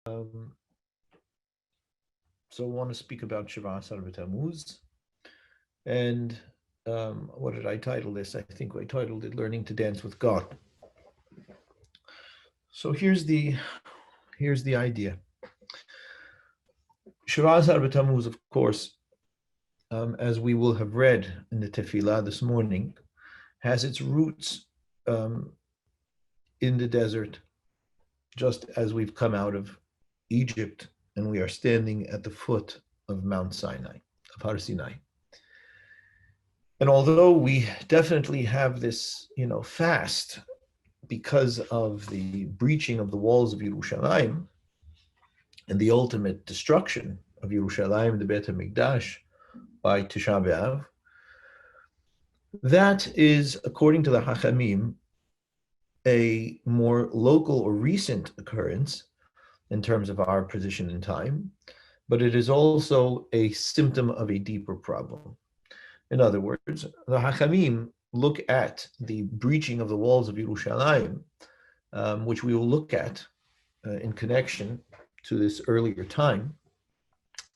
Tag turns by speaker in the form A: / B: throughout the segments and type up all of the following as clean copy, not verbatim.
A: Um, so I want to speak about BeTamuz. And what did I title this? I think I titled it Learning to Dance with God. So here's the idea. BeTamuz, of course, as we will have read in the Tefillah this morning, has its roots um, in the desert, just as we've come out of Egypt and we are standing at the foot of Mount Sinai, of Har Sinai. And although we definitely have this, fast because of the breaching of the walls of Yerushalayim and the ultimate destruction of Yerushalayim, the Beit HaMikdash, by Tisha B'Av, that is, according to the Hachamim, a more local or recent occurrence in terms of our position in time, but it is also a symptom of a deeper problem. In other words, the Hachamim look at the breaching of the walls of Yerushalayim, which we will look at in connection to this earlier time,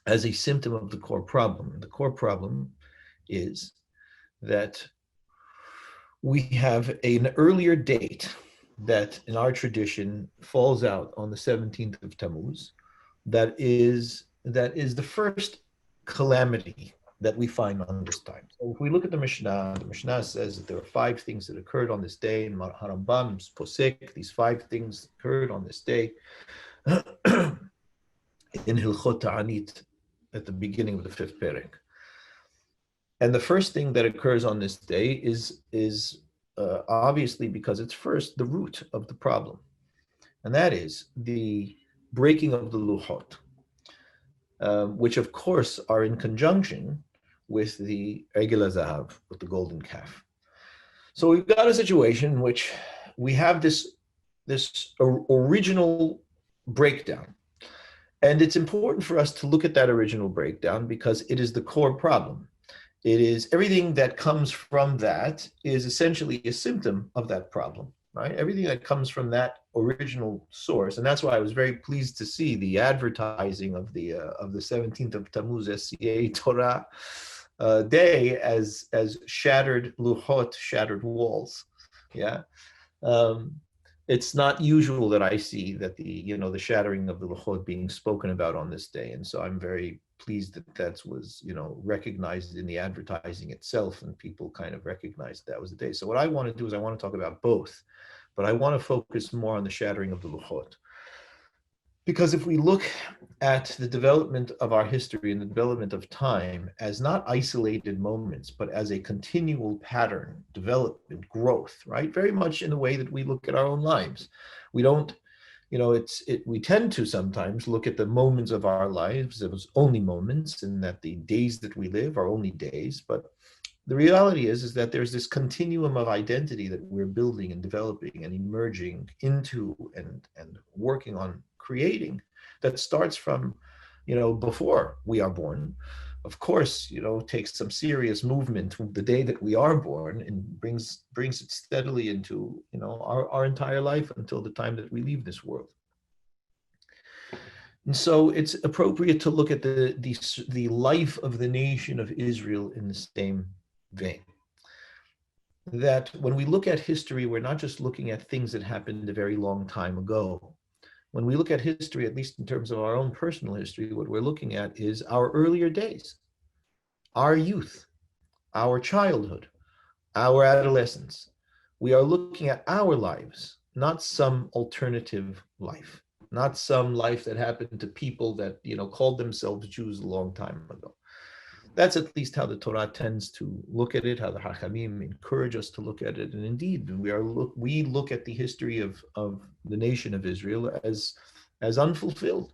A: as a symptom of the core problem. The core problem is that we have an earlier date that in our tradition falls out on the 17th of Tamuz, that is the first calamity that we find on this time. So if we look at the Mishnah says that there are 5 things that occurred on this day, and Harambam posek, these 5 things occurred on this day in Hilchot Ta'anit at the beginning of the 5th perek. And the first thing that occurs on this day is obviously, because it's first the root of the problem, and that is the breaking of the luchot, which of course are in conjunction with the Egel HaZahav, with the golden calf. So we've got a situation in which we have this original breakdown. And it's important for us to look at that original breakdown because it is the core problem. It is everything that comes from that is essentially a symptom of that problem, right? Everything that comes from that original source. And that's why I was very pleased to see the advertising of the 17th of Tamuz SCA Torah day as shattered luchot, shattered walls. Yeah. It's not usual that I see that the shattering of the luchot being spoken about on this day, and so I'm very pleased that was recognized in the advertising itself, and people kind of recognized that was the day. So what I want to do is I want to talk about both, but I want to focus more on the shattering of the luchot, because if we look at the development of our history and the development of time as not isolated moments, but as a continual pattern, development, growth, right? Very much in the way that we look at our own lives. We don't, we tend to sometimes look at the moments of our lives as only moments, and that the days that we live are only days. But the reality is that there's this continuum of identity that we're building and developing and emerging into and working on creating, that starts from, before we are born. Of course, takes some serious movement the day that we are born and brings it steadily into, our entire life until the time that we leave this world. And so it's appropriate to look at the life of the nation of Israel in the same vein. That when we look at history, we're not just looking at things that happened a very long time ago. When we look at history, at least in terms of our own personal history, what we're looking at is our earlier days, our youth, our childhood, our adolescence. We are looking at our lives, not some alternative life, not some life that happened to people that, called themselves Jews a long time ago. That's at least how the Torah tends to look at it, how the Hachamim encourage us to look at it. And indeed, we look at the history of the nation of Israel as unfulfilled.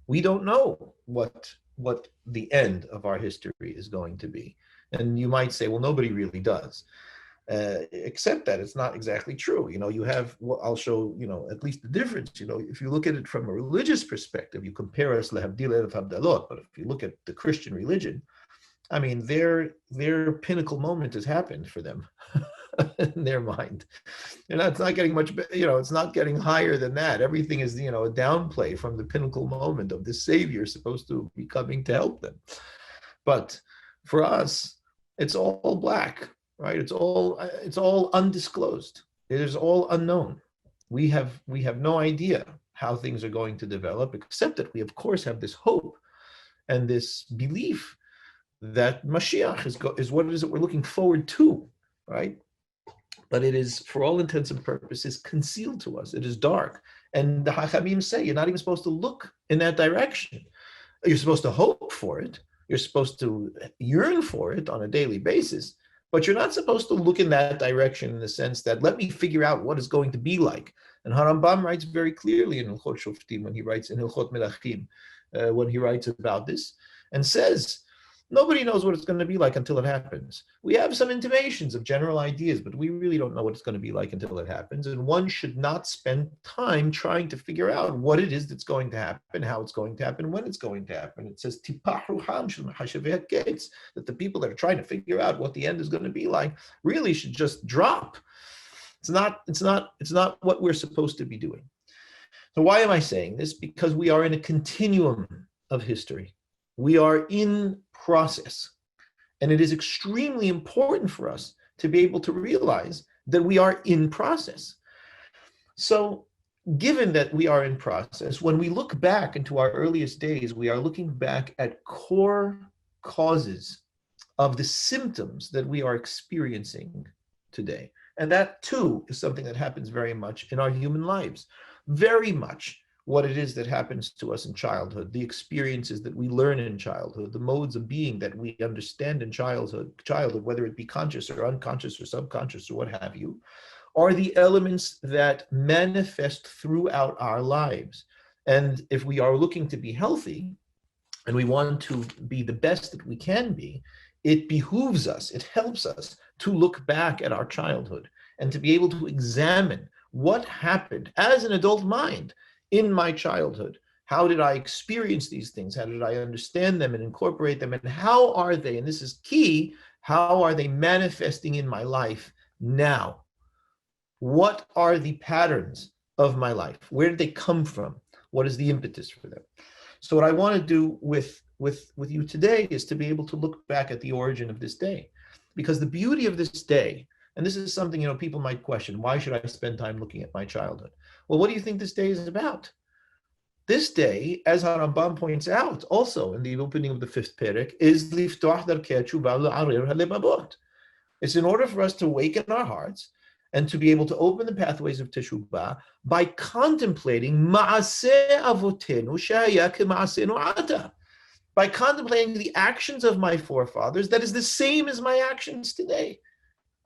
A: We don't know what the end of our history is going to be. And you might say, well, nobody really does. Except that it's not exactly true. You have, I'll show, at least the difference. If you look at it from a religious perspective, you compare us lehavdil elef havdalot. But if you look at the Christian religion, I mean, their pinnacle moment has happened for them. in their mind. It's not getting much, it's not getting higher than that. Everything is, a downplay from the pinnacle moment of the Savior supposed to be coming to help them. But for us, it's all black, right? It's all undisclosed. It is all unknown. We have no idea how things are going to develop, except that we, of course, have this hope and this belief that Mashiach is what it is that we're looking forward to, right? But it is, for all intents and purposes, concealed to us. It is dark. And the Hachamim say you're not even supposed to look in that direction. You're supposed to hope for it. You're supposed to yearn for it on a daily basis, but you're not supposed to look in that direction in the sense that, let me figure out what it's going to be like. And Harambam writes very clearly in Hilchot Shoftim, when he writes in Hilchot Melachim, when he writes about this, and says, nobody knows what it's going to be like until it happens. We have some intimations of general ideas, but we really don't know what it's going to be like until it happens. And one should not spend time trying to figure out what it is that's going to happen, how it's going to happen, when it's going to happen. It says, that the people that are trying to figure out what the end is going to be like really should just drop. It's not what we're supposed to be doing. So why am I saying this? Because we are in a continuum of history. We are in process. And it is extremely important for us to be able to realize that we are in process. So given that we are in process, when we look back into our earliest days, we are looking back at core causes of the symptoms that we are experiencing today. And that too is something that happens very much in our human lives. Very much what it is that happens to us in childhood, the experiences that we learn in childhood, the modes of being that we understand in childhood, whether it be conscious or unconscious or subconscious or what have you, are the elements that manifest throughout our lives. And if we are looking to be healthy and we want to be the best that we can be, it behooves us, it helps us to look back at our childhood and to be able to examine what happened as an adult mind in my childhood. How did I experience these things? How did I understand them and incorporate them? And how are they, and this is key, how are they manifesting in my life now? What are the patterns of my life? Where did they come from? What is the impetus for them? So what I want to do with you today is to be able to look back at the origin of this day. Because the beauty of this day, and this is something, people might question, why should I spend time looking at my childhood? Well, what do you think this day is about? This day, as Harambam points out, also in the opening of the 5th perek, is liftoach darkei tshuva le'arer halebabot. It's in order for us to awaken our hearts and to be able to open the pathways of teshuvah by contemplating ma'aseh avotenu she'haya k'ma'asenu ata, by contemplating the actions of my forefathers that is the same as my actions today.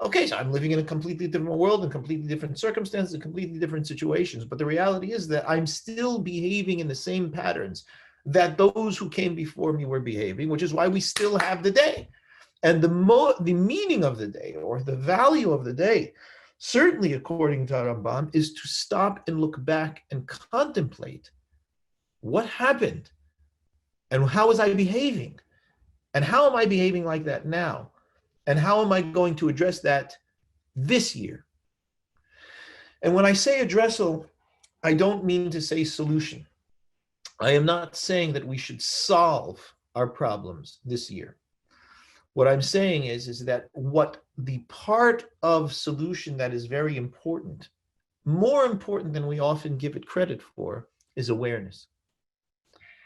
A: Okay, so I'm living in a completely different world, in completely different circumstances, in completely different situations. But the reality is that I'm still behaving in the same patterns that those who came before me were behaving, which is why we still have the day. And the meaning of the day, or the value of the day, certainly according to Rambam, is to stop and look back and contemplate what happened and how was I behaving? And how am I behaving like that now? And how am I going to address that this year? And when I say addressal, I don't mean to say solution. I am not saying that we should solve our problems this year. What I'm saying is that what the part of solution that is very important, more important than we often give it credit for, is awareness.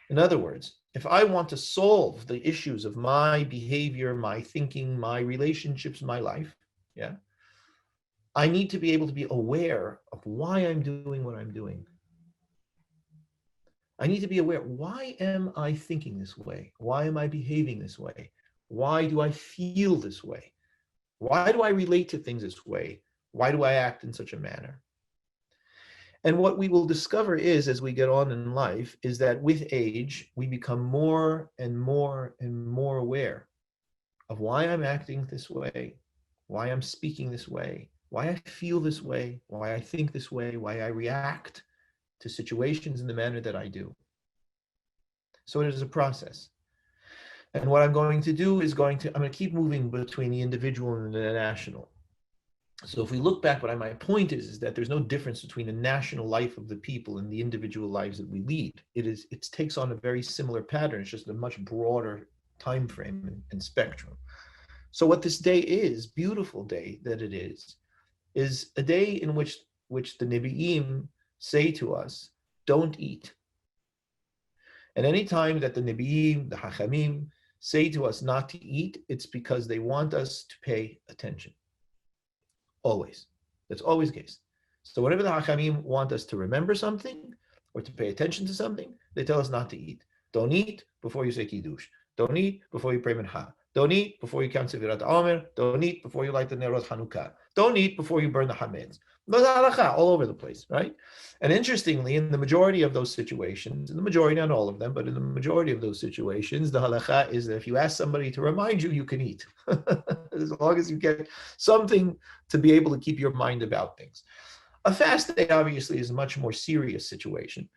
A: In other words, if I want to solve the issues of my behavior, my thinking, my relationships, my life, I need to be able to be aware of why I'm doing what I'm doing. I need to be aware, why am I thinking this way? Why am I behaving this way? Why do I feel this way? Why do I relate to things this way? Why do I act in such a manner? And what we will discover is, as we get on in life, is that with age, we become more and more and more aware of why I'm acting this way, why I'm speaking this way, why I feel this way, why I think this way, why I react to situations in the manner that I do. So it is a process. And what I'm going to do is I'm going to keep moving between the individual and the national. So if we look back, my point is that there's no difference between the national life of the people and the individual lives that we lead. It takes on a very similar pattern. It's just a much broader time frame and spectrum. So what this day is, beautiful day that it is a day in which the Nebi'im say to us, don't eat. And any time that the Nebi'im, the Hachamim, say to us not to eat, it's because they want us to pay attention. Always. That's always the case. So whenever the Hachamim want us to remember something or to pay attention to something, they tell us not to eat. Don't eat before you say Kiddush. Don't eat before you pray Mincha. Don't eat before you count Sefirat Omer. Don't eat before you light the Nerot Hanukkah. Don't eat before you burn the Hametz. Those halakha all over the place, right? And interestingly, in the majority of those situations, in the majority, not all of them, but in the majority of those situations, the halakha is that if you ask somebody to remind you, you can eat. As long as you get something to be able to keep your mind about things. A fast day, obviously, is a much more serious situation.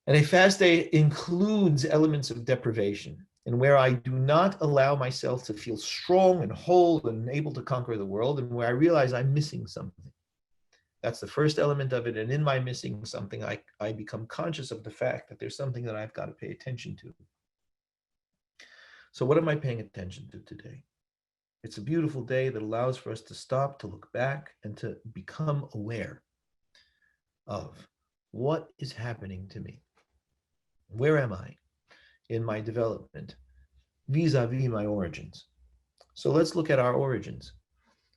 A: And a fast day includes elements of deprivation, and where I do not allow myself to feel strong and whole and able to conquer the world, and where I realize I'm missing something. That's the first element of it. And in my missing something, I become conscious of the fact that there's something that I've got to pay attention to. So what am I paying attention to today? It's a beautiful day that allows for us to stop, to look back, and to become aware of what is happening to me. Where am I in my development vis-a-vis my origins? So let's look at our origins.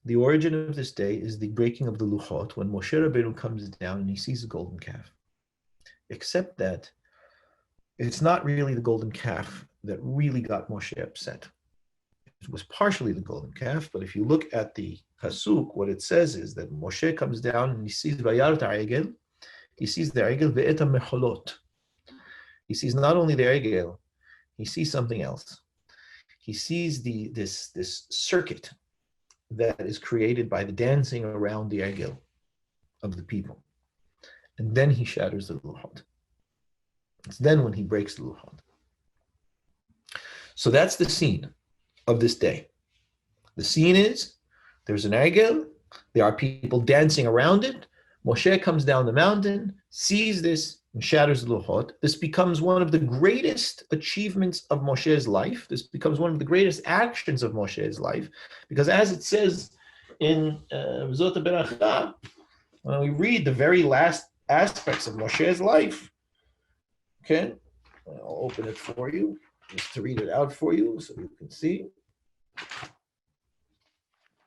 A: The origin of this day is the breaking of the Luchot, when Moshe Rabbeinu comes down and he sees a golden calf. Except that it's not really the golden calf that really got Moshe upset. It was partially the golden calf, but if you look at the Pasuk, what it says is that Moshe comes down and he sees Vayar Ta'egel, he sees the Egel ve'eta mecholot. He sees not only the Egel, he sees something else. He sees this circuit that is created by the dancing around the Egel of the people. And then he shatters the Luchot. It's then when he breaks the Luchot. So that's the scene of this day. The scene is, there's an Egel, there are people dancing around it. Moshe comes down the mountain, sees this, and shatters the Luchot. This becomes one of the greatest achievements of Moshe's life. This becomes one of the greatest actions of Moshe's life, because as it says in Zot HaBeracha, when we read the very last aspects of Moshe's life, okay, I'll open it for you, just to read it out for you so you can see.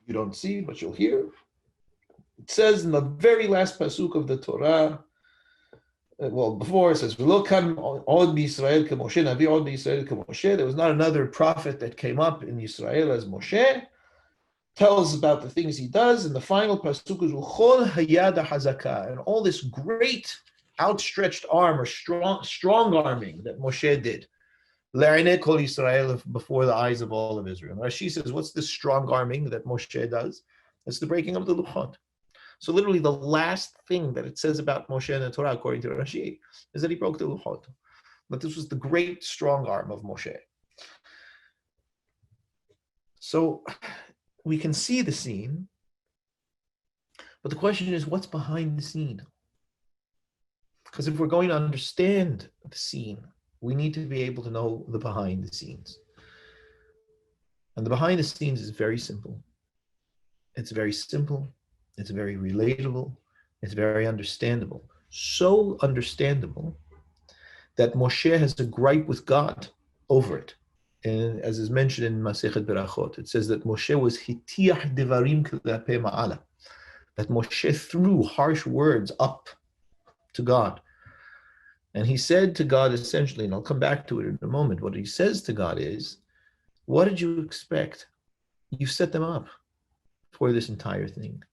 A: You don't see, but you'll hear. It says in the very last pasuk of the Torah, well, before it says, there was not another prophet that came up in Israel as Moshe. Tells about the things he does, and the final pasuk is and all this great outstretched arm or strong arming that Moshe did. Kol Israel, before the eyes of all of Israel. Rashi says, what's this strong arming that Moshe does? It's the breaking of the Luchot. So literally the last thing that it says about Moshe in the Torah, according to Rashi, is that he broke the Luchot. But this was the great strong arm of Moshe. So we can see the scene, but the question is, what's behind the scene? Because if we're going to understand the scene, we need to be able to know the behind the scenes. And the behind the scenes is very simple. It's very simple. It's very relatable. It's very understandable. So understandable that Moshe has a gripe with God over it. And as is mentioned in Masechet Berachot, it says that Moshe was hitiach devarim k'lapei ma'ala, that Moshe threw harsh words up to God. And he said to God essentially, and I'll come back to it in a moment, what he says to God is, what did you expect? You set them up for this entire thing.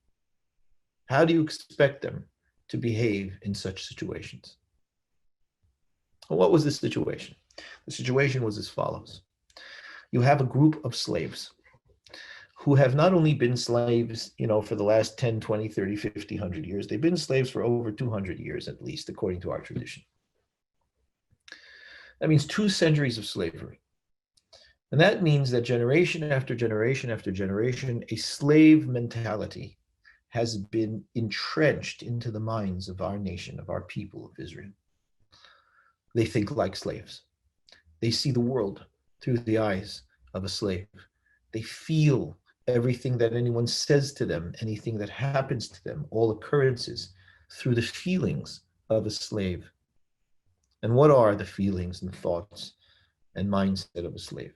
A: How do you expect them to behave in such situations? Well, what was the situation? The situation was as follows. You have a group of slaves who have not only been slaves, for the last 10, 20, 30, 50, 100 years, they've been slaves for over 200 years at least, according to our tradition. That means 2 centuries of slavery. And that means that generation after generation after generation, a slave mentality has been entrenched into the minds of our nation, of our people of Israel. They think like slaves. They see the world through the eyes of a slave. They feel everything that anyone says to them, anything that happens to them, all occurrences through the feelings of a slave. And what are the feelings and thoughts and mindset of a slave?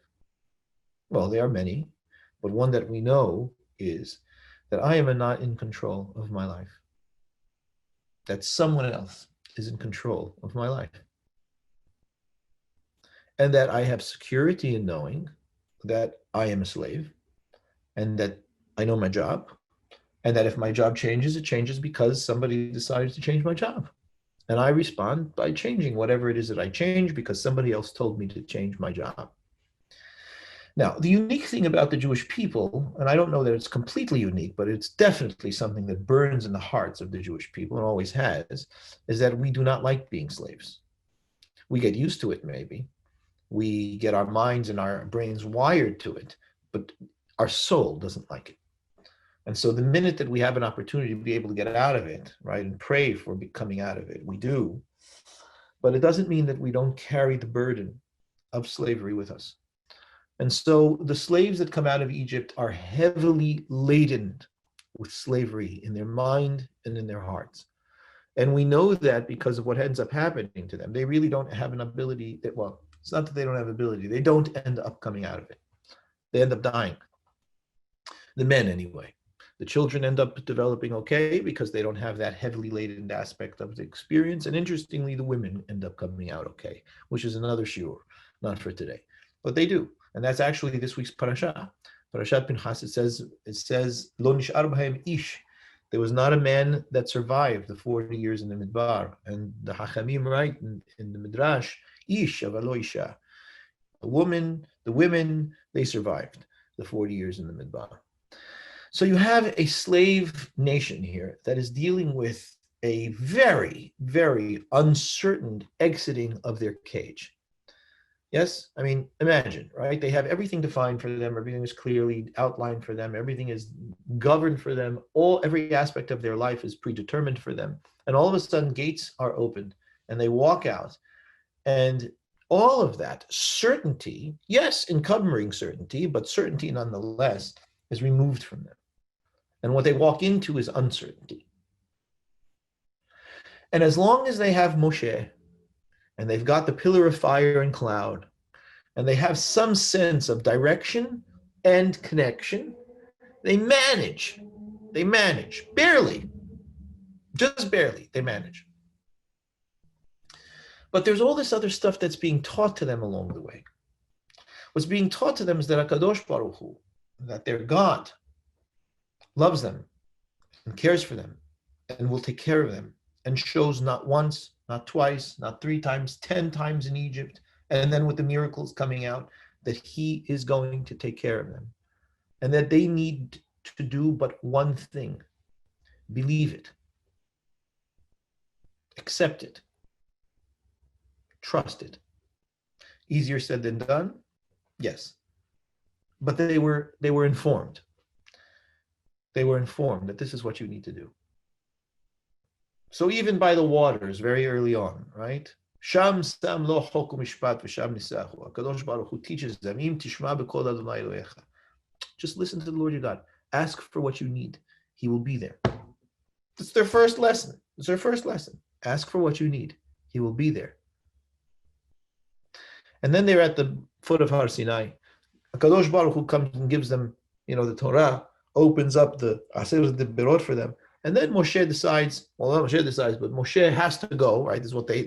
A: Well, there are many, but one that we know is that I am not in control of my life, that someone else is in control of my life, and that I have security in knowing that I am a slave, and that I know my job, and that if my job changes, it changes because somebody decided to change my job. And I respond by changing whatever it is that I change because somebody else told me to change my job. Now, the unique thing about the Jewish people, and I don't know that it's completely unique, but it's definitely something that burns in the hearts of the Jewish people and always has, is that we do not like being slaves. We get used to it, maybe. We get our minds and our brains wired to it, but our soul doesn't like it. And so the minute that we have an opportunity to be able to get out of it, right, and pray for coming out of it, we do. But it doesn't mean that we don't carry the burden of slavery with us. And so the slaves that come out of Egypt are heavily laden with slavery in their mind and in their hearts. And we know that because of what ends up happening to them. They really don't have an ability that, well, it's not that they don't have ability. They don't end up coming out of it. They end up dying. The men, anyway. The children end up developing okay because they don't have that heavily laden aspect of the experience. And interestingly, the women end up coming out okay, which is another shiur, not for today. But they do. And that's actually this week's parasha. Parashat Pinchas, it says, Lo nish'ar b'haim ish. There was not a man that survived the 40 years in the Midbar. And the Hachamim write in the Midrash, ish avalo isha. The women, they survived the 40 years in the Midbar. So you have a slave nation here that is dealing with a very, very uncertain exiting of their cage. Yes, I mean, imagine, right? They have everything defined for them. Everything is clearly outlined for them. Everything is governed for them. Every aspect of their life is predetermined for them. And all of a sudden, gates are opened and they walk out. And all of that certainty, yes, encumbering certainty, but certainty nonetheless, is removed from them. And what they walk into is uncertainty. And as long as they have Moshe, and they've got the pillar of fire and cloud, and they have some sense of direction and connection, they manage, barely, just barely, they manage. But there's all this other stuff that's being taught to them along the way. What's being taught to them is that HaKadosh Baruch Hu, that their God loves them and cares for them and will take care of them, and shows not once, not twice, not 3 times, 10 times in Egypt, and then with the miracles coming out, that he is going to take care of them. And that they need to do but one thing: believe it, accept it, trust it. Easier said than done? Yes. But they were informed. They were informed that this is what you need to do. So even by the waters, very early on, right? Sham sam lo chok u'mishpat v'sham nisachu. HaKadosh Baruch Hu teaches them, Im tishma b'kol Adonai Elohecha. Just listen to the Lord your God. Ask for what you need. He will be there. It's their first lesson. It's their first lesson. Ask for what you need. He will be there. And then they're at the foot of Har Sinai. HaKadosh Baruch Hu comes and gives them, the Torah, opens up the Aseret Berot for them. And then Moshe decides, well, not Moshe decides, but Moshe has to go, right? This is what they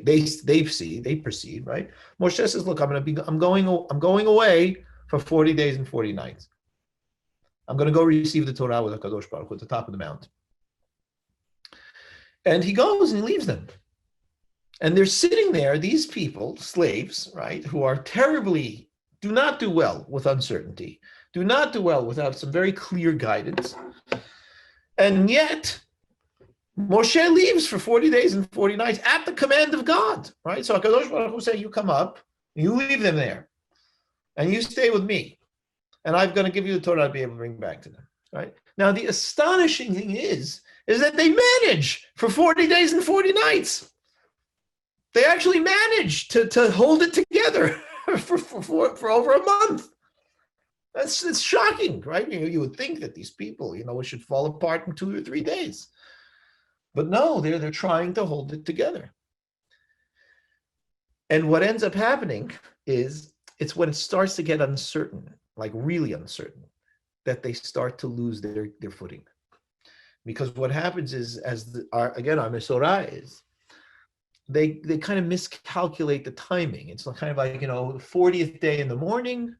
A: perceive, right? Moshe says, look, I'm going away for 40 days and 40 nights. I'm going to go receive the Torah with HaKadosh Baruch Hu at the top of the mountain. And he goes and he leaves them. And they're sitting there, these people, slaves, right, who are do not do well with uncertainty, do not do well without some very clear guidance. And yet, Moshe leaves for 40 days and 40 nights at the command of God, right? So HaKadosh Baruch Hu says, you come up, you leave them there, and you stay with me. And I'm going to give you the Torah to be able to bring back to them, right? Now, the astonishing thing is that they manage for 40 days and 40 nights. They actually manage to hold it together for over a month. It's shocking, right? You would think that these people, it should fall apart in 2 or 3 days. But no, they're trying to hold it together. And what ends up happening is it's when it starts to get uncertain, like really uncertain, that they start to lose their footing. Because what happens is, our Mesorah is, they kind of miscalculate the timing. It's kind of like, the 40th day in the morning,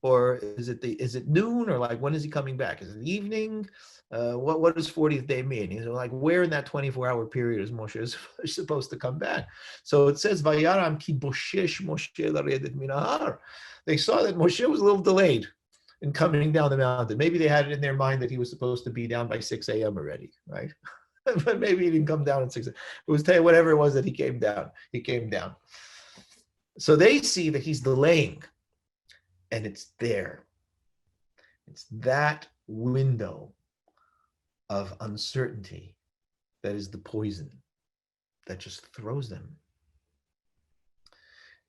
A: or is it noon, or like when is he coming back? Is it evening? What does 40th day mean? Like, where in that 24-hour period is Moshe supposed to come back? So it says, Vayaram ki boshesh Moshe laredet min ha'ar. They saw that Moshe was a little delayed in coming down the mountain. Maybe they had it in their mind that he was supposed to be down by 6 a.m. already, right? But maybe he didn't come down at 6 a.m. It was whatever it was that he came down. He came down. So they see that he's delaying. And it's there. It's that window of uncertainty that is the poison that just throws them.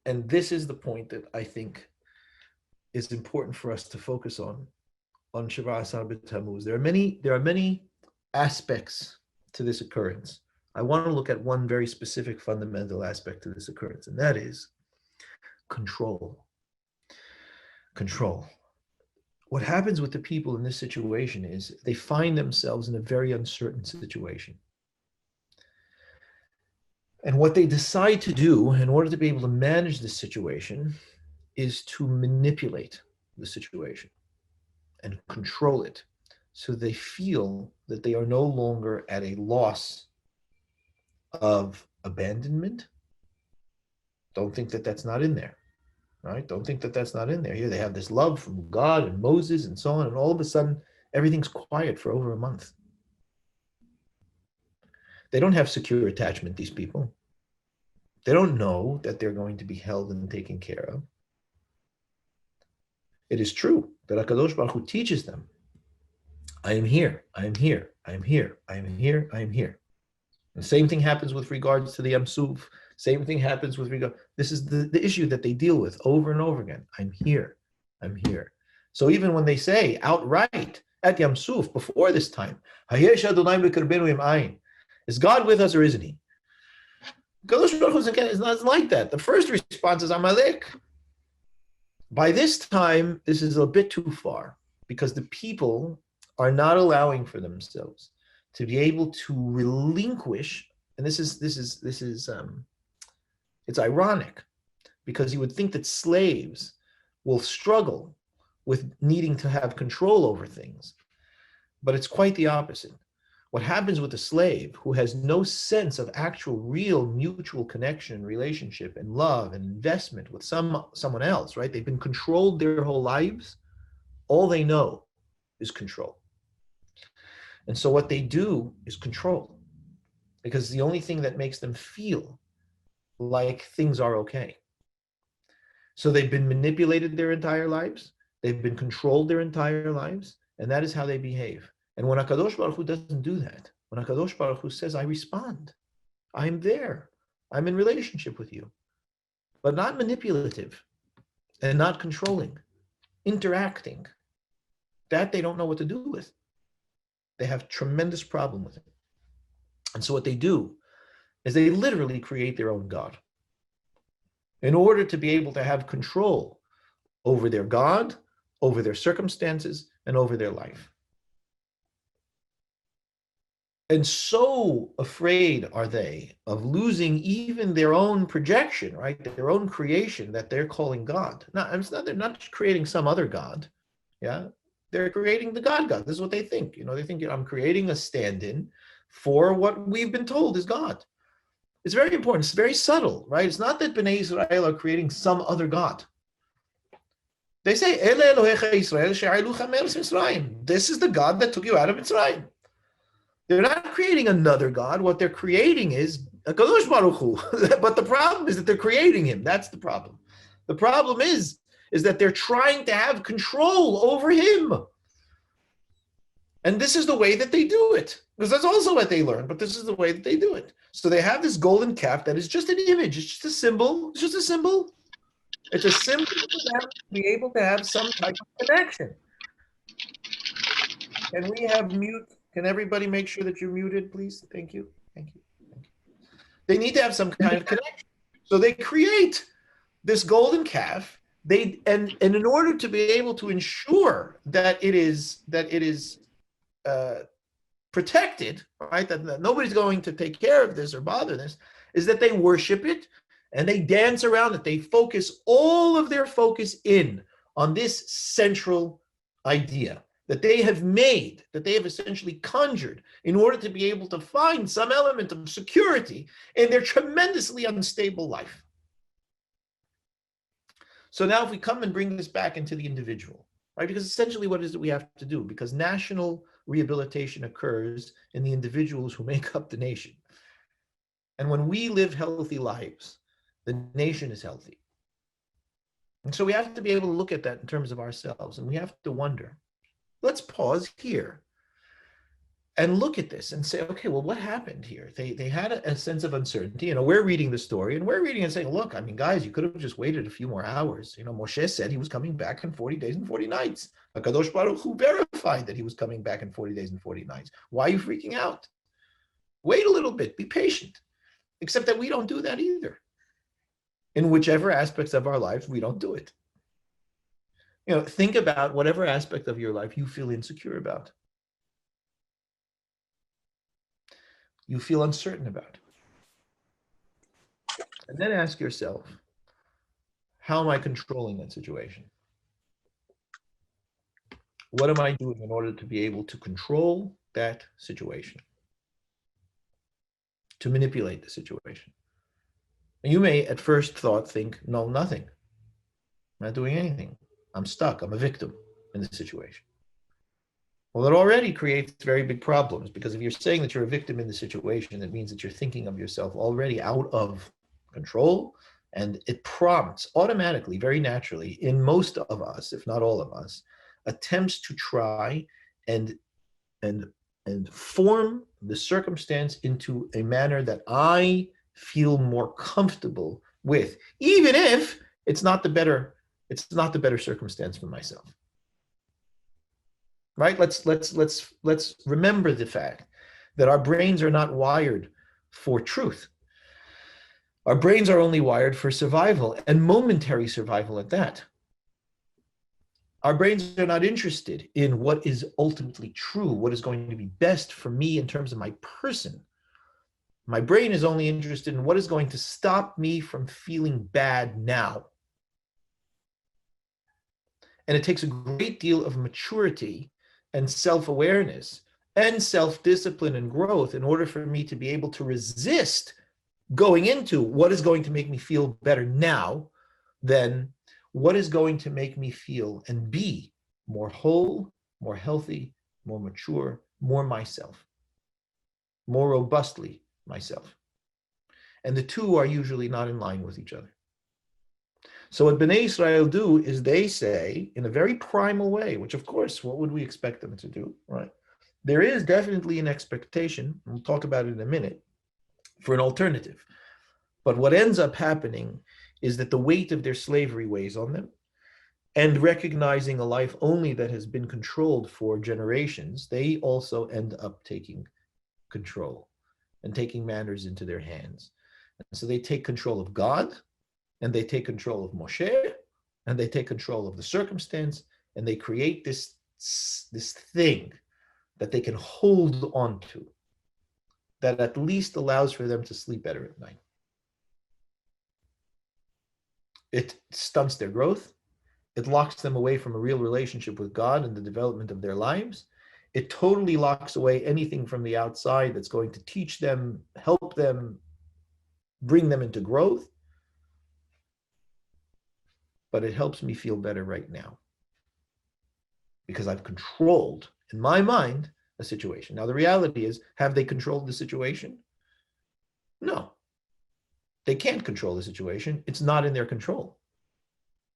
A: And this is the point that I think is important for us to focus on Shiva Asar BeTamuz. There are many aspects to this occurrence. I want to look at one very specific fundamental aspect to this occurrence, and that is control. Control. What happens with the people in this situation is they find themselves in a very uncertain situation. And what they decide to do in order to be able to manage this situation is to manipulate the situation and control it, so they feel that they are no longer at a loss of abandonment. Don't think that that's not in there. Right? Don't think that that's not in there. Here they have this love from God and Moses and so on, and all of a sudden, everything's quiet for over a month. They don't have secure attachment, these people. They don't know that they're going to be held and taken care of. It is true that HaKadosh Baruch Hu teaches them, I am here, I am here, I am here, I am here, I am here. The same thing happens with regards to the Yam Suf. Same thing happens with regard. This is the issue that they deal with over and over again. I'm here. I'm here. So even when they say outright at Yam Suf before this time, is God with us or isn't he? Kadosh Baruch Hu is not like that. The first response is Amalek. By this time, this is a bit too far, because the people are not allowing for themselves to be able to relinquish, and this is it's ironic, because you would think that slaves will struggle with needing to have control over things, but it's quite the opposite. What happens with a slave who has no sense of actual, real mutual connection, relationship, and love and investment with someone else, right? They've been controlled their whole lives. All they know is control. And so what they do is control, because the only thing that makes them feel like things are okay. So they've been manipulated their entire lives. They've been controlled their entire lives. And that is how they behave. And when HaKadosh Baruch Hu doesn't do that, when HaKadosh Baruch Hu says, I respond, I'm there, I'm in relationship with you, but not manipulative and not controlling, interacting, that they don't know what to do with. They have tremendous problem with it. And so what they do is they literally create their own God in order to be able to have control over their God, over their circumstances, and over their life. And so afraid are they of losing even their own projection, right? Their own creation that they're calling God. They're not creating some other God. Yeah. They're creating the God. This is what they think. They think, I'm creating a stand-in for what we've been told is God. It's very important. It's very subtle, right? It's not that Bnei Israel are creating some other God. They say, Ele Elohecha Yisrael she'alucha me'eretz Mitzrayim. This is the God that took you out of Mitzrayim. They're not creating another God. What they're creating is a Kadosh Baruch Hu. But the problem is that they're creating him. That's the problem. The problem is that they're trying to have control over him. And this is the way that they do it, because that's also what they learn, but this is the way that they do it. So they have this golden calf that is just an image. It's just a symbol. It's just a symbol. It's a symbol for them to be able to have some type of connection. Can we have mute? Can everybody make sure that you're muted, please? Thank you. Thank you. Thank you. They need to have some kind of connection. So they create this golden calf. And in order to be able to ensure that it is protected, right? That nobody's going to take care of this or bother this, is that they worship it and they dance around it. They focus all of their focus in on this central idea that they have made, that they have essentially conjured in order to be able to find some element of security in their tremendously unstable life. So now if we come and bring this back into the individual, right? Because essentially what is it we have to do? Because national rehabilitation occurs in the individuals who make up the nation. And when we live healthy lives, the nation is healthy. And so we have to be able to look at that in terms of ourselves. And we have to wonder, let's pause here and look at this and say, okay, well, what happened here? They had a sense of uncertainty. You know, we're reading the story and we're reading and saying, look, I mean, guys, you could have just waited a few more hours. You know, Moshe said he was coming back in 40 days and 40 nights. HaKadosh Baruch Hu verified that he was coming back in 40 days and 40 nights. Why are you freaking out? Wait a little bit, be patient. Except that we don't do that either. In whichever aspects of our lives, we don't do it. You know, think about whatever aspect of your life you feel insecure about. You feel uncertain about. And then ask yourself, how am I controlling that situation? What am I doing in order to be able to control that situation? To manipulate the situation? And you may at first thought think, no, nothing. I'm not doing anything. I'm stuck. I'm a victim in this situation. Well, it already creates very big problems, because if you're saying that you're a victim in the situation, that means that you're thinking of yourself already out of control, and it prompts automatically, very naturally, in most of us, if not all of us, attempts to try and form the circumstance into a manner that I feel more comfortable with, even if it's not the better circumstance for myself. Right? Let's remember the fact that our brains are not wired for truth. Our brains are only wired for survival, and momentary survival at that. Our brains are not interested in what is ultimately true, what is going to be best for me in terms of my person. My brain is only interested in what is going to stop me from feeling bad now. And it takes a great deal of maturity and self-awareness and self-discipline and growth in order for me to be able to resist going into what is going to make me feel better now than what is going to make me feel and be more whole, more healthy, more mature, more myself, more robustly myself. And the two are usually not in line with each other. So what Bnei Israel do is they say, in a very primal way, which of course, what would we expect them to do, right? There is definitely an expectation, and we'll talk about it in a minute, for an alternative. But what ends up happening is that the weight of their slavery weighs on them, and recognizing a life only that has been controlled for generations, they also end up taking control and taking matters into their hands. And so they take control of God, and they take control of Moshe, and they take control of the circumstance, and they create this thing that they can hold on to, that at least allows for them to sleep better at night. It stunts their growth. It locks them away from a real relationship with God and the development of their lives. It totally locks away anything from the outside that's going to teach them, help them, bring them into growth. But it helps me feel better right now, because I've controlled, in my mind, a situation. Now, the reality is, have they controlled the situation? No. They can't control the situation. It's not in their control.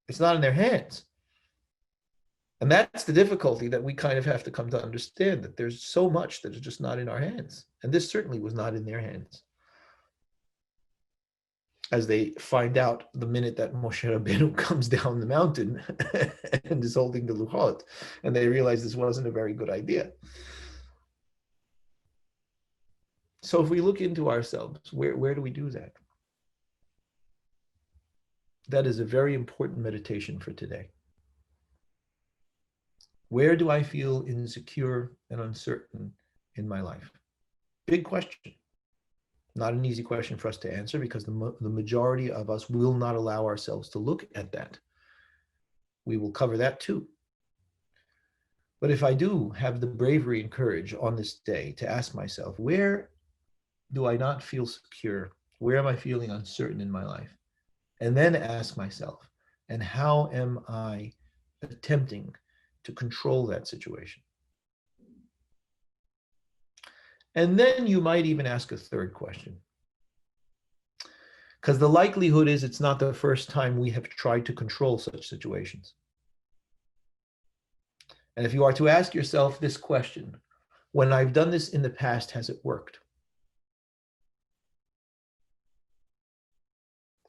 A: It's not in their hands. And that's the difficulty that we kind of have to come to understand, that there's so much that is just not in our hands. And this certainly was not in their hands. As they find out the minute that Moshe Rabbeinu comes down the mountain and is holding the luchot, and they realize this wasn't a very good idea. So if we look into ourselves, where do we do that? That is a very important meditation for today. Where do I feel insecure and uncertain in my life? Big question. Not an easy question for us to answer, because the majority of us will not allow ourselves to look at that. We will cover that too. But if I do have the bravery and courage on this day to ask myself, where do I not feel secure? Where am I feeling uncertain in my life? And then ask myself, and how am I attempting to control that situation? And then you might even ask a third question, because the likelihood is it's not the first time we have tried to control such situations. And if you are to ask yourself this question, when I've done this in the past, has it worked?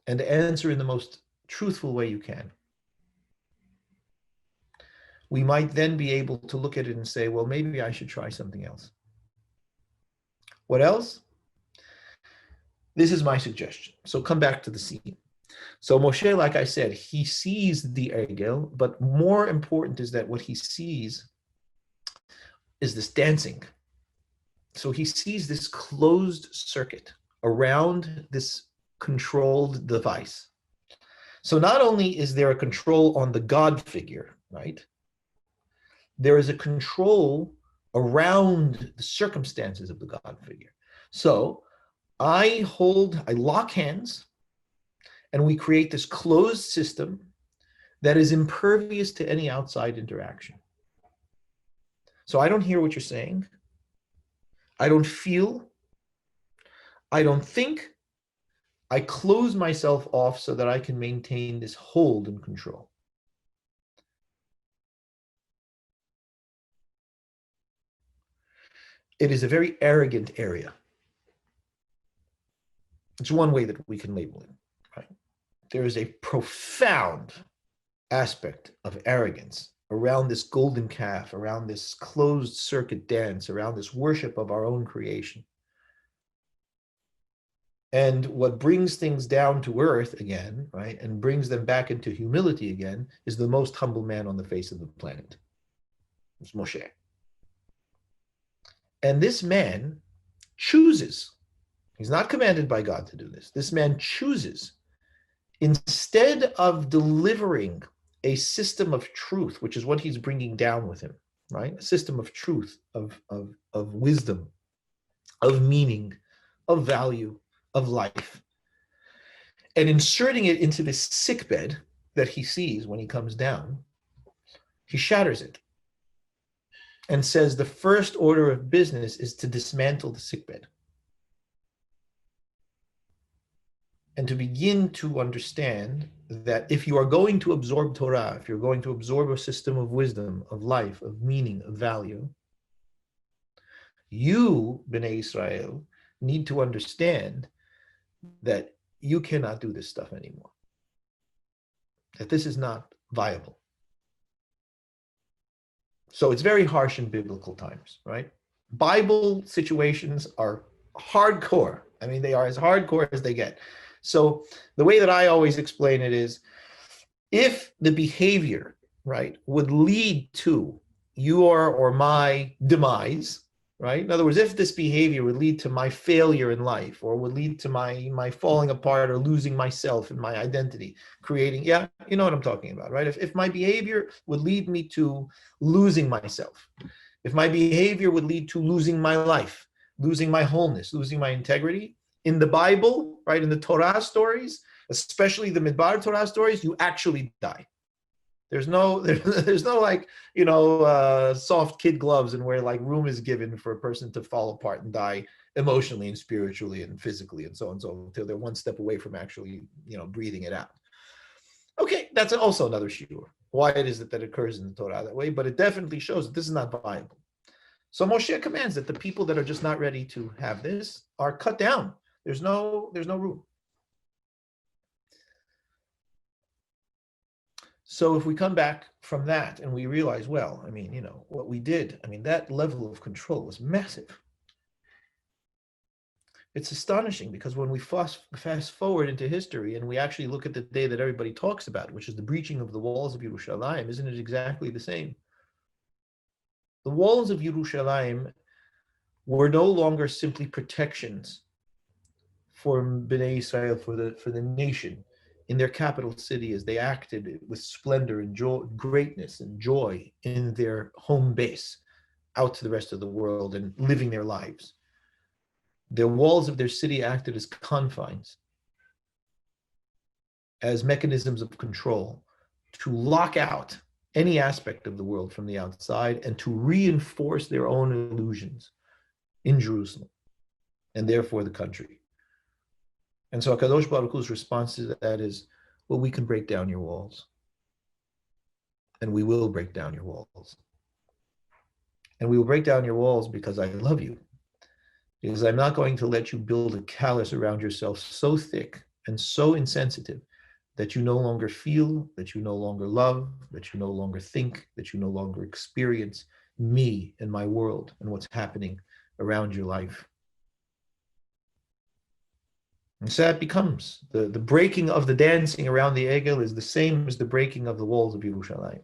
A: And to answer in the most truthful way you can. We might then be able to look at it and say, well, maybe I should try something else. What else? This is my suggestion. So come back to the scene. So Moshe, like I said, he sees the egel, but more important is that what he sees is this dancing. So he sees this closed circuit around this controlled device. So not only is there a control on the God figure, right? There is a control around the circumstances of the God figure. So I lock hands, and we create this closed system that is impervious to any outside interaction. So I don't hear what you're saying. I don't feel. I don't think. I close myself off so that I can maintain this hold and control. It is a very arrogant area. It's one way that we can label it, right? There is a profound aspect of arrogance around this golden calf, around this closed circuit dance, around this worship of our own creation. And what brings things down to earth again, right, and brings them back into humility again, is the most humble man on the face of the planet. It's Moshe. And this man chooses. He's not commanded by God to do this. This man chooses, instead of delivering a system of truth, which is what he's bringing down with him, right? A system of truth, of wisdom, of meaning, of value, of life, and inserting it into this sickbed that he sees when he comes down, he shatters it and says the first order of business is to dismantle the sickbed and to begin to understand that if you are going to absorb Torah, if you're going to absorb a system of wisdom, of life, of meaning, of value, you, Bnei Israel, need to understand that you cannot do this stuff anymore, that this is not viable. So it's very harsh in biblical times, right? Bible situations are hardcore. I mean, they are as hardcore as they get. So the way that I always explain it is, if the behavior, right, would lead to your or my demise, right? In other words, if this behavior would lead to my failure in life, or would lead to my falling apart or losing myself and my identity, creating, yeah, you know what I'm talking about, right? If my behavior would lead me to losing myself, if my behavior would lead to losing my life, losing my wholeness, losing my integrity, in the Bible, right, in the Torah stories, especially the Midbar Torah stories, you actually die. There's no like, soft kid gloves and where like room is given for a person to fall apart and die emotionally and spiritually and physically and so on and so on, until they're one step away from actually, breathing it out. Okay, that's also another shiur. why it is that it occurs in the Torah that way, but it definitely shows that this is not viable. So Moshe commands that the people that are just not ready to have this are cut down. There's no room. So if we come back from that and we realize, well, I mean, what we did, I mean, that level of control was massive. It's astonishing because when we fast forward into history and we actually look at the day that everybody talks about, which is the breaching of the walls of Yerushalayim, isn't it exactly the same? The walls of Yerushalayim were no longer simply protections for Bnei Israel, for the nation in their capital city as they acted with splendor and joy, greatness and joy in their home base out to the rest of the world and living their lives. The walls of their city acted as confines, as mechanisms of control to lock out any aspect of the world from the outside and to reinforce their own illusions in Jerusalem and therefore the country. And so HaKadosh Baruch Hu's response to that is, well, we can break down your walls. And we will break down your walls. And we will break down your walls because I love you. Because I'm not going to let you build a callus around yourself so thick and so insensitive that you no longer feel, that you no longer love, that you no longer think, that you no longer experience me and my world and what's happening around your life. And so that becomes the breaking of the dancing around the Egel is the same as the breaking of the walls of Yerushalayim.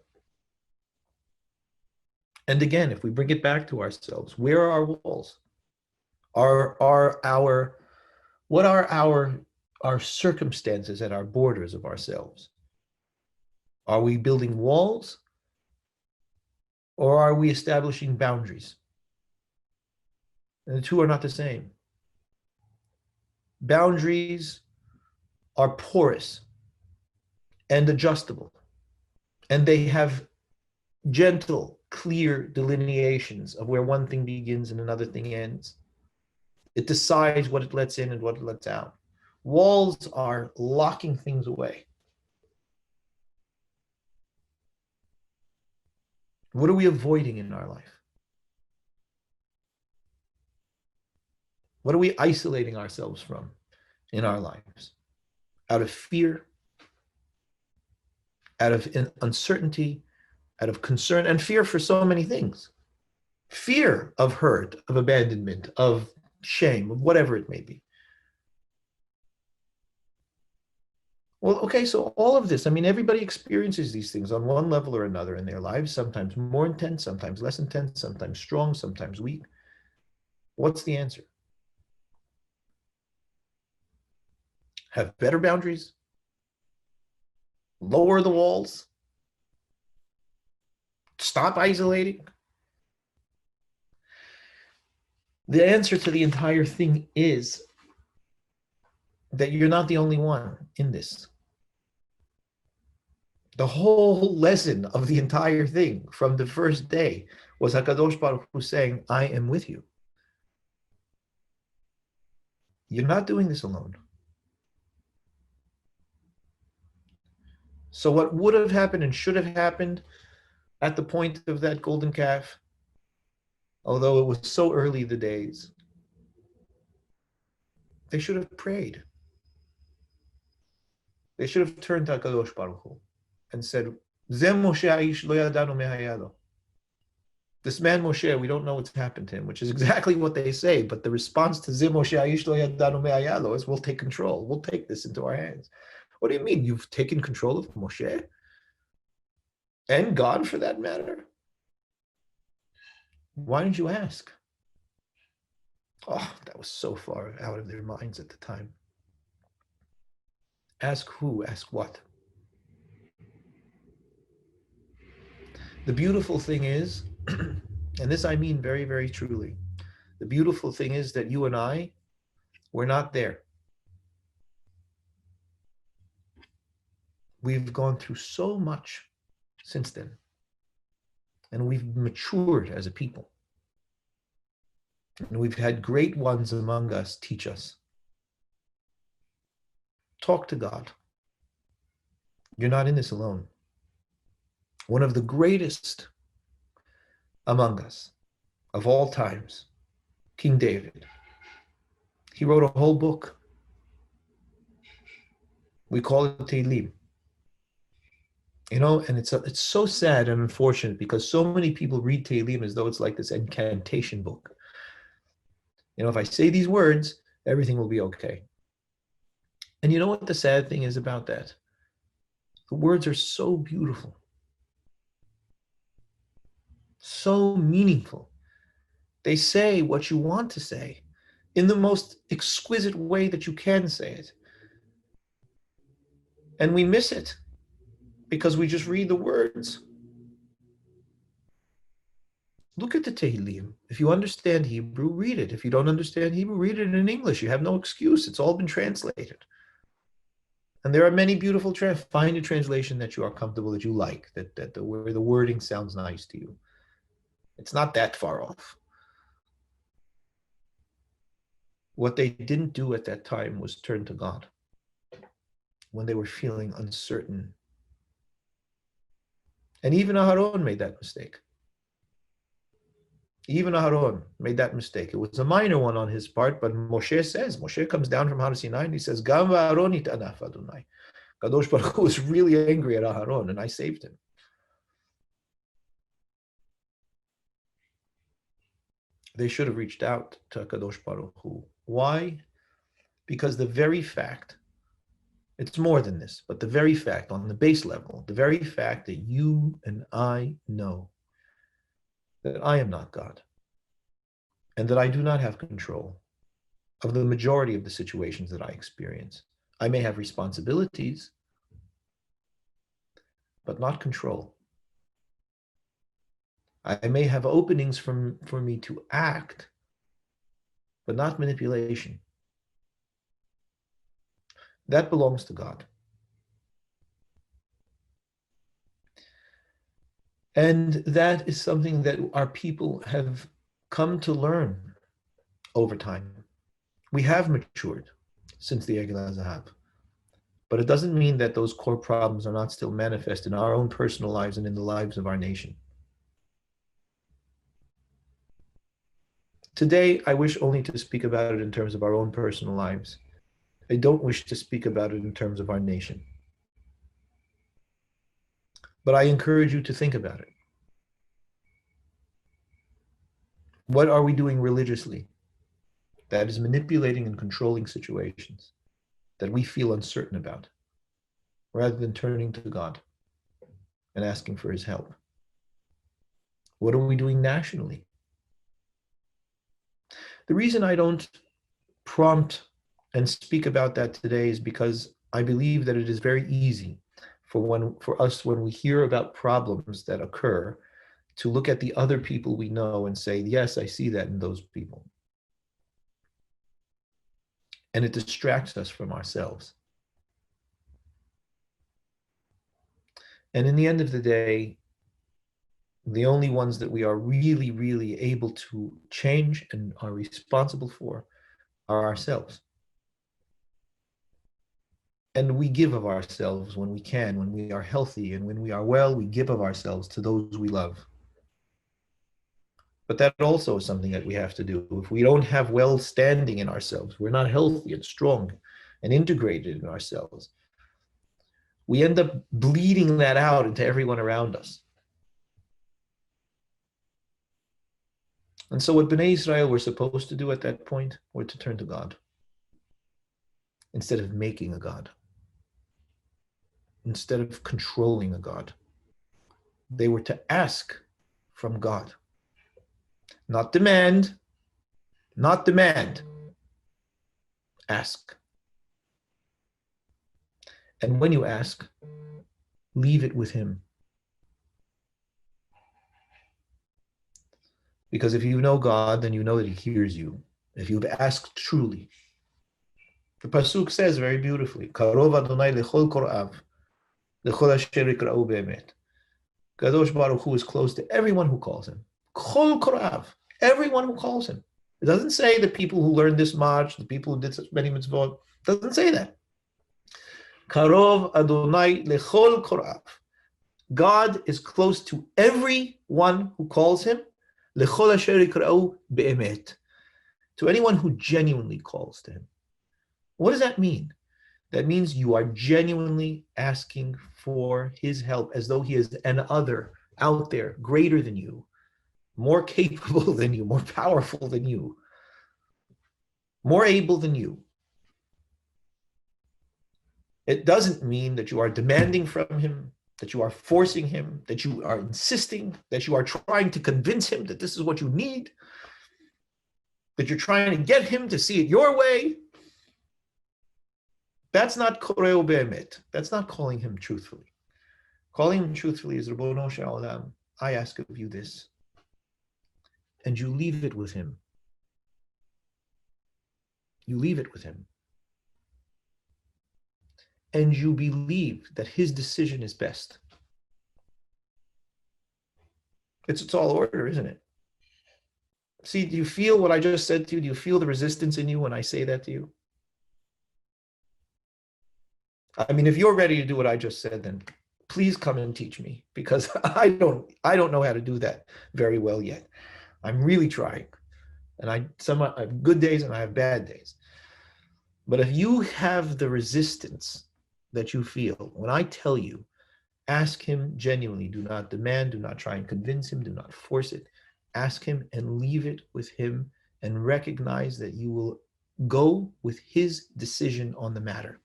A: And again, if we bring it back to ourselves, where are our walls? What are our circumstances at our borders of ourselves? Are we building walls or are we establishing boundaries? And the two are not the same. Boundaries are porous and adjustable, and they have gentle, clear delineations of where one thing begins and another thing ends. It decides what it lets in and what it lets out. Walls are locking things away. What are we avoiding in our life? What are we isolating ourselves from in our lives? Out of fear, out of uncertainty, out of concern, and fear for so many things. Fear of hurt, of abandonment, of shame, of whatever it may be. Well, okay, so all of this, I mean, everybody experiences these things on one level or another in their lives, sometimes more intense, sometimes less intense, sometimes strong, sometimes weak. What's the answer? Have better boundaries, lower the walls, stop isolating. The answer to the entire thing is that you're not the only one in this. The whole lesson of the entire thing from the first day was HaKadosh Baruch Hu saying, I am with you. You're not doing this alone. So what would have happened and should have happened at the point of that golden calf, although it was so early the days, they should have prayed. They should have turned to HaKadosh Baruch Hu and said, Zeh Moshe Aish lo yadanu mehayado. This man Moshe, we don't know what's happened to him, which is exactly what they say, but the response to Zeh Moshe Aish lo yadanu mehayado is, we'll take control. We'll take this into our hands. What do you mean? You've taken control of Moshe? And God, for that matter? Why didn't you ask? Oh, that was so far out of their minds at the time. Ask who? Ask what? The beautiful thing is, and this I mean very, very truly, the beautiful thing is that you and I, we're not there. We've gone through so much since then. And we've matured as a people. And we've had great ones among us teach us. Talk to God. You're not in this alone. one of the greatest among us of all times, King David. He wrote a whole book. We call it Tehillim. And it's so sad and unfortunate because so many people read Tehillim as though it's like this incantation book. If I say these words, everything will be okay. And you know what the sad thing is about that? The words are so beautiful, so meaningful. They say what you want to say in the most exquisite way that you can say it. And we miss it because we just read the words. Look at the Tehillim. If you understand Hebrew, read it. If you don't understand Hebrew, read it in English. You have no excuse. It's all been translated. And there are many beautiful find a translation that you are comfortable, that you like, where the wording sounds nice to you. It's not that far off. What they didn't do at that time was turn to God when they were feeling uncertain. And even Aharon made that mistake. Even Aharon made that mistake. It was a minor one on his part, but Moshe comes down from Har Sinai and he says, Gam va'Aron itanaf Adonai. Kadosh Baruch Hu was really angry at Aharon, and I saved him. They should have reached out to Kadosh Baruch Hu. Why? Because the very fact, it's more than this, but the very fact, on the base level, the very fact that you and I know that I am not God, and that I do not have control of the majority of the situations that I experience. I may have responsibilities, but not control. I may have openings for me to act, but not manipulation. That belongs to God. And that is something that our people have come to learn over time. We have matured since the Egel HaZahav. But it doesn't mean that those core problems are not still manifest in our own personal lives and in the lives of our nation. Today, I wish only to speak about it in terms of our own personal lives. I don't wish to speak about it in terms of our nation. But I encourage you to think about it. What are we doing religiously that is manipulating and controlling situations that we feel uncertain about, rather than turning to God and asking for his help? What are we doing nationally? The reason I don't prompt and speak about that today is because I believe that it is very easy for us when we hear about problems that occur to look at the other people we know and say, yes, I see that in those people. And it distracts us from ourselves. And in the end of the day, the only ones that we are really, really able to change and are responsible for are ourselves. And we give of ourselves when we can, when we are healthy, and when we are well, we give of ourselves to those we love. But that also is something that we have to do. If we don't have well standing in ourselves, we're not healthy and strong and integrated in ourselves, we end up bleeding that out into everyone around us. And so what Bnei Israel were supposed to do at that point were to turn to God instead of making a God, instead of controlling a God. They were to ask from God. Not demand, not demand. Ask. And when you ask, leave it with him. Because if you know God, then you know that he hears you. If you've asked truly. The Pasuk says very beautifully, Karov Adonai lechol korav, lechol asher yikra'u be'emet. Kadosh Baruch Hu is close to everyone who calls him. Chol korav, everyone who calls him. It doesn't say the people who learned this much, the people who did such many mitzvot. It doesn't say that. Karov Adonai lechol korav. God is close to everyone who calls him. Lechol asher yikra'u be'emet. To anyone who genuinely calls to him. What does that mean? That means you are genuinely asking for his help as though he is an other out there, greater than you, more capable than you, more powerful than you, more able than you. It doesn't mean that you are demanding from him, that you are forcing him, that you are insisting, that you are trying to convince him that this is what you need, that you're trying to get him to see it your way. That's not koreo be'emet. That's not calling him truthfully. Calling him truthfully is Rabbono shel Olam, I ask of you this. And you leave it with him. You leave it with him. And you believe that his decision is best. It's a tall order, isn't it? See, do you feel what I just said to you? Do you feel the resistance in you when I say that to you? I mean, if you're ready to do what I just said, then please come and teach me, because I don't know how to do that very well yet. I'm really trying. And I have good days and I have bad days. But if you have the resistance that you feel when I tell you, ask him genuinely. Do not demand, do not try and convince him, do not force it. Ask him and leave it with him, and recognize that you will go with his decision on the matter.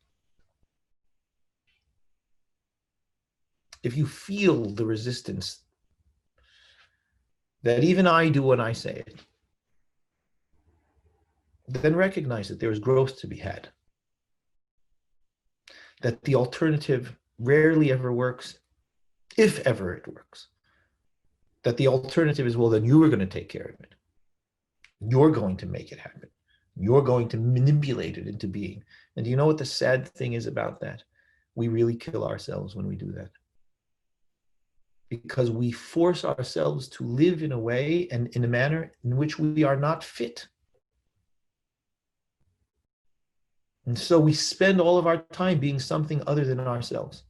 A: If you feel the resistance that even I do when I say it, then recognize that there is growth to be had. That the alternative rarely ever works, if ever it works. That the alternative is, well, then you are going to take care of it. You're going to make it happen. You're going to manipulate it into being. And do you know what the sad thing is about that? We really kill ourselves when we do that. Because we force ourselves to live in a way and in a manner in which we are not fit. And so we spend all of our time being something other than ourselves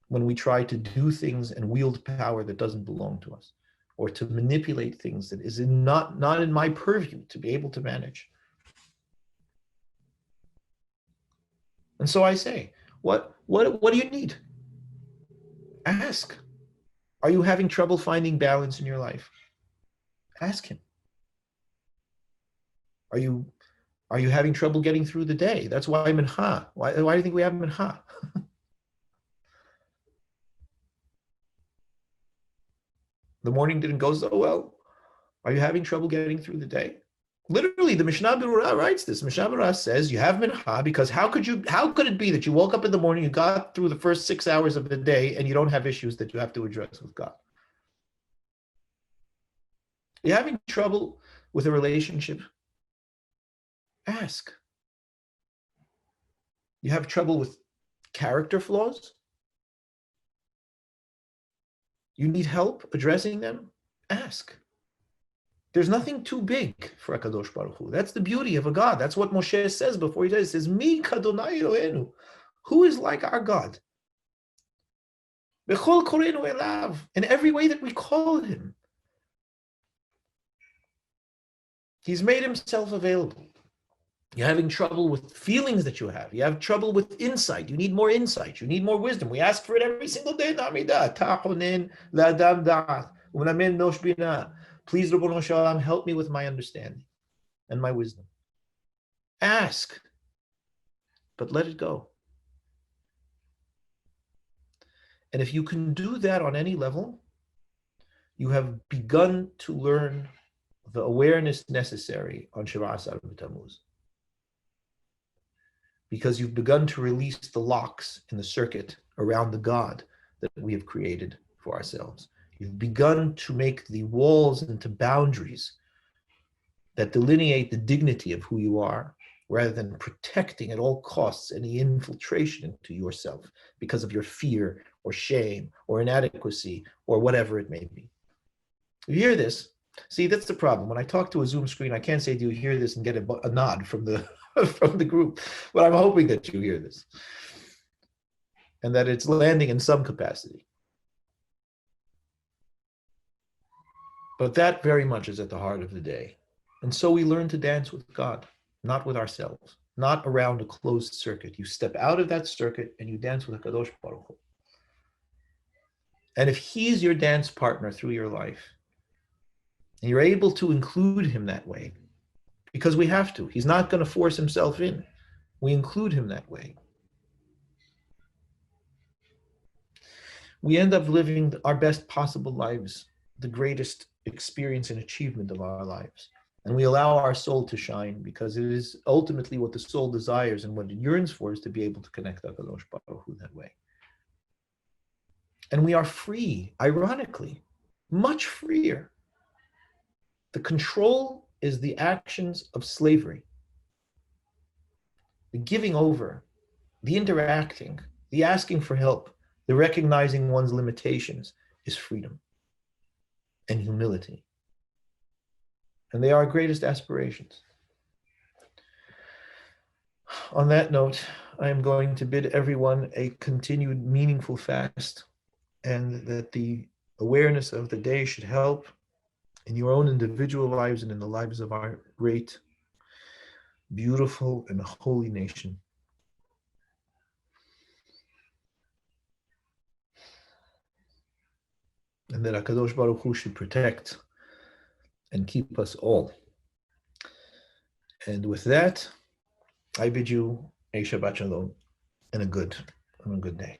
A: when we try to do things and wield power that doesn't belong to us, or to manipulate things that is not in my purview to be able to manage. And so I say, what do you need? Ask. Are you having trouble finding balance in your life? Ask him. Are you having trouble getting through the day? That's why mincha. Why do you think we have mincha? The morning didn't go so well. Are you having trouble getting through the day? Literally, the Mishnah Berurah writes this. Mishnah Berurah says you have mincha because how could it be that you woke up in the morning, you got through the first 6 hours of the day, and you don't have issues that you have to address with God? You're having trouble with a relationship? Ask. You have trouble with character flaws? You need help addressing them? Ask. There's nothing too big for HaKadosh Baruch Hu. That's the beauty of a God. That's what Moshe says before he dies. He says, Mi kadonai Eloheinu. Who is like our God? Bechol korenu elav. In every way that we call him. He's made himself available. You're having trouble with feelings that you have. You have trouble with insight. You need more insight. You need more wisdom. We ask for it every single day. Please, Rabbono shel Olam, help me with my understanding and my wisdom. Ask, but let it go. And if you can do that on any level, you have begun to learn the awareness necessary on Shiva Asar BeTamuz. Because you've begun to release the locks in the circuit around the God that we have created for ourselves. You've begun to make the walls into boundaries that delineate the dignity of who you are, rather than protecting at all costs any infiltration into yourself because of your fear or shame or inadequacy or whatever it may be. You hear this? See, that's the problem. When I talk to a Zoom screen, I can't say, do you hear this, and get a nod from the from the group. But I'm hoping that you hear this and that it's landing in some capacity. But that very much is at the heart of the day. And so we learn to dance with God, not with ourselves, not around a closed circuit. You step out of that circuit and you dance with HaKadosh Baruch Hu. And if he's your dance partner through your life, and you're able to include him that way, because we have to, he's not going to force himself in. We include him that way. We end up living our best possible lives, the greatest experience and achievement of our lives. And we allow our soul to shine, because it is ultimately what the soul desires and what it yearns for, is to be able to connect to HaKadosh Baruch Hu that way. And we are free, ironically, much freer. The control is the actions of slavery. The giving over, the interacting, the asking for help, the recognizing one's limitations is freedom and humility. And they are our greatest aspirations. On that note, I am going to bid everyone a continued meaningful fast, and that the awareness of the day should help in your own individual lives and in the lives of our great, beautiful, and holy nation. And that HaKadosh Baruch Hu should protect and keep us all. And with that, I bid you a Shabbat Shalom and a good day.